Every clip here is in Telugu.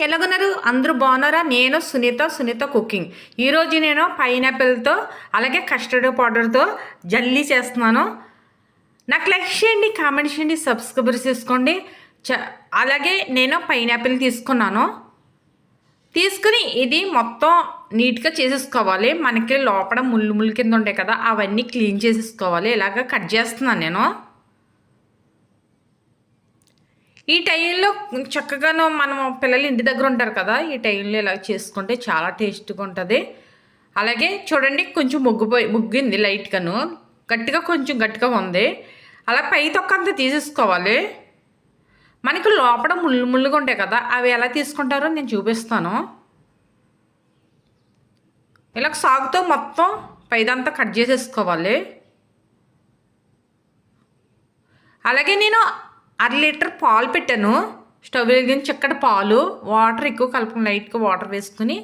ఎలాగున్నారు? అందరూ బాగున్నారా? నేను సునీత కుకింగ్. ఈరోజు నేను పైనాపిల్తో అలాగే కస్టర్డ్ పౌడర్తో జల్లీ చేస్తున్నాను. నాకు లైక్ చేయండి, కామెంట్ చేయండి, సబ్స్క్రైబర్ చేసుకోండి. అలాగే నేను పైనాపిల్ తీసుకుని ఇది మొత్తం నీట్గా చేసేసుకోవాలి. మనకి లోపల ముళ్ళు కింద ఉంటాయి కదా, అవన్నీ క్లీన్ చేసేసుకోవాలి. ఇలాగ కట్ చేస్తున్నాను నేను. ఈ టైంలో చక్కగాను మనం పిల్లలు ఇంటి దగ్గర ఉంటారు కదా, ఈ టైంలో ఇలా చేసుకుంటే చాలా టేస్ట్గా ఉంటుంది. అలాగే చూడండి, కొంచెం ముగ్గింది లైట్గాను, కొంచెం గట్టిగా ఉంది. అలా పై తొక్కంతా తీసేసుకోవాలి. మనకి లోపల ముళ్ళుగా ఉంటాయి కదా, అవి ఎలా తీసుకుంటారో నేను చూపిస్తాను. ఇలా సాగుతో మొత్తం పైదంతా కట్ చేసేసుకోవాలి. అలాగే నేను 1/2 లీటర్ పాలు పెట్టాను. స్టవ్ వెలిగించి చక్కటి పాలు, వాటర్ ఎక్కువ కలపడం, లైట్గా వాటర్ వేసుకుని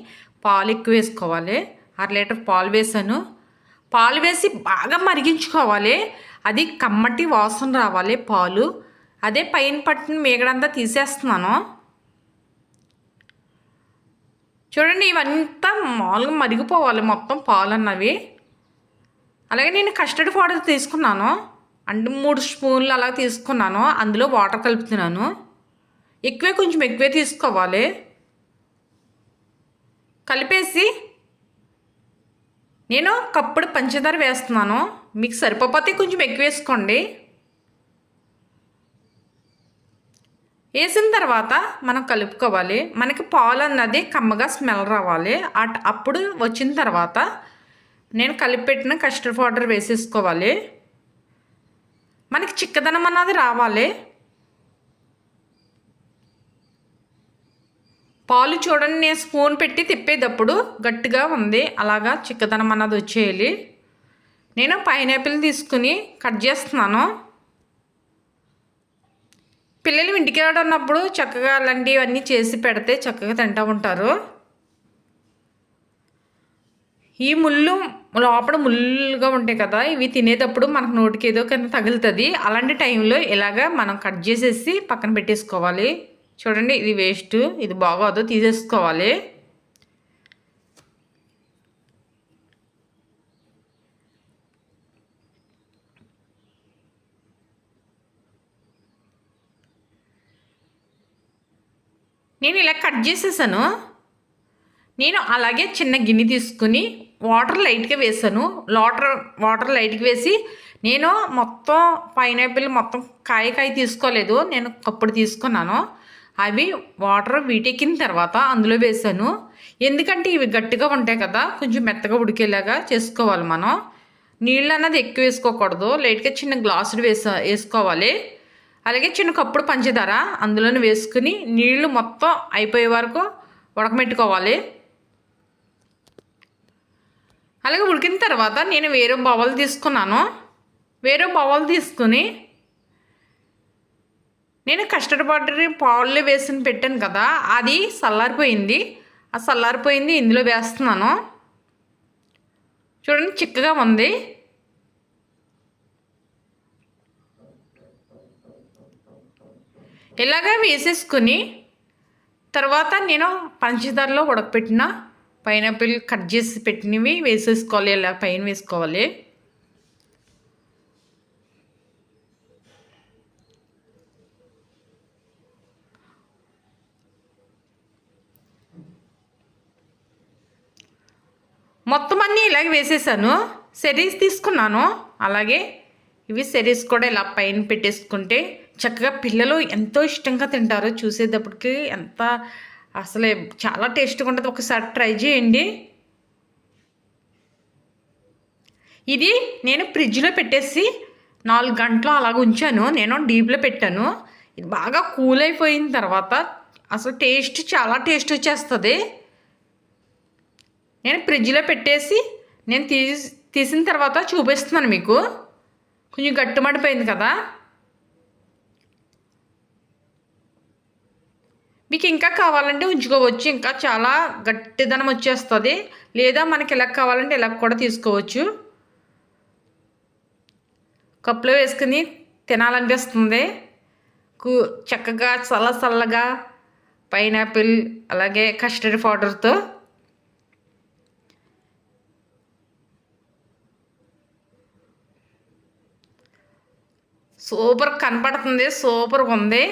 పాలు ఎక్కువ వేసుకోవాలి. 1/2 లీటర్ పాలు వేసాను. పాలు వేసి బాగా మరిగించుకోవాలి. అది కమ్మటి వాసన రావాలి పాలు. అదే పైన పట్టిన మీగడంతా తీసేస్తున్నాను. చూడండి, ఇవంతా మామూలుగా మరిగిపోవాలి మొత్తం పాలు అన్నవి. అలాగే నేను కస్టర్డ్ పౌడర్ తీసుకున్నాను. 3 స్పూన్లు అలా తీసుకున్నాను. అందులో వాటర్ కలుపుతున్నాను. కొంచెం ఎక్కువే తీసుకోవాలి. కలిపేసి నేను కప్పుడు పంచదార వేస్తున్నాను. మీకు సరిపోతే కొంచెం ఎక్కువ వేసుకోండి. వేసిన తర్వాత మనం కలుపుకోవాలి. మనకి పాలు అన్నది కమ్మగా స్మెల్ రావాలి. అప్పుడు వచ్చిన తర్వాత నేను కలిపెట్టిన కస్టర్డ్ పౌడర్ వేసేసుకోవాలి. మనకి చిక్కదనం అన్నది రావాలి. పాలు చూడండి, నేను స్పూన్ పెట్టి తిప్పేటప్పుడు గట్టిగా ఉంది, అలాగా చిక్కదనం అన్నది వచ్చేయాలి. నేను పైనాపిల్ తీసుకుని కట్ చేస్తున్నాను. పిల్లలు ఇంటికి ఉన్నప్పుడు చక్కగా అలాంటివన్నీ చేసి పెడితే చక్కగా తింటూ ఉంటారు. ఈ ముళ్ళు లోపల ముళ్ళుగా ఉంటాయి కదా, ఇవి తినేటప్పుడు మనకు నోటికి ఏదో కానీ తగులుతుంది. అలాంటి టైంలో ఇలాగా మనం కట్ చేసేసి పక్కన పెట్టేసుకోవాలి. చూడండి, ఇది వేస్ట్, ఇది బాగోదు, తీసేసుకోవాలి. నేను ఇలా కట్ చేసేసాను. నేను అలాగే చిన్న గిన్నె తీసుకుని వాటర్ లైట్గా వేసాను. వాటర్ లైట్గా వేసి నేను మొత్తం పైనాపిల్ మొత్తం కాయ తీసుకోలేదు, నేను కప్పుడు తీసుకున్నాను. అవి వాటర్ వీటెక్కిన తర్వాత అందులో వేసాను. ఎందుకంటే ఇవి గట్టిగా ఉంటాయి కదా, కొంచెం మెత్తగా ఉడికేలాగా చేసుకోవాలి. మనం నీళ్ళు అన్నది ఎక్కువ వేసుకోకూడదు, లైట్గా చిన్న గ్లాసులు వేసుకోవాలి. అలాగే చిన్న కప్పుడు పంచదార అందులోనే వేసుకుని నీళ్లు మొత్తం అయిపోయే వరకు ఉడకబెట్టుకోవాలి. అలాగే ఉడికిన తర్వాత నేను వేరే బౌల్ తీసుకున్నాను. వేరే బౌల్ తీసుకుని నేను కస్టర్డ్ పౌడర్ పాలు వేసి పెట్టాను కదా, అది చల్లారిపోయింది. ఆ చల్లారిపోయింది ఇందులో వేస్తున్నాను. చూడండి, చిక్కగా ఉంది. ఇలాగా వేసేసుకుని తర్వాత నేను పంచదారలో ఉడకపెట్టిన పైనాపిల్ కట్ చేసి పెట్టినవి వేసేసుకోవాలి. ఇలా పైన వేసుకోవాలి. మొత్తం అన్నీ ఇలాగే వేసేసాను. సెరీస్ తీసుకున్నాను. అలాగే ఇవి సెరీస్ కూడా ఇలా పైన పెట్టేసుకుంటే చక్కగా పిల్లలు ఎంతో ఇష్టంగా తింటారు. చూసేటప్పటికి ఎంత అసలే చాలా టేస్ట్గా ఉంటుంది. ఒకసారి ట్రై చేయండి. ఇది నేను ఫ్రిడ్జ్లో పెట్టేసి 4 గంటలు అలాగ ఉంచాను. నేను డీప్లో పెట్టాను. ఇది బాగా కూల్ అయిపోయిన తర్వాత అసలు చాలా టేస్ట్ వచ్చేస్తుంది. నేను ఫ్రిడ్జ్లో పెట్టేసి నేను తీసిన తర్వాత చూపిస్తున్నాను మీకు. కొంచెం గట్టిమడిపోయింది కదా. మీకు ఇంకా కావాలంటే ఉంచుకోవచ్చు, ఇంకా చాలా గట్టిదనం వచ్చేస్తుంది. లేదా మనకి ఎలా కావాలంటే ఇలా కూడా తీసుకోవచ్చు. కప్పులో వేసుకుని తినాలనిపిస్తుంది. చక్కగా చల్లగా పైనాపిల్ అలాగే కస్టర్డ్ పౌడర్తో సూపర్ కనపడుతుంది, సూపర్గా ఉంది.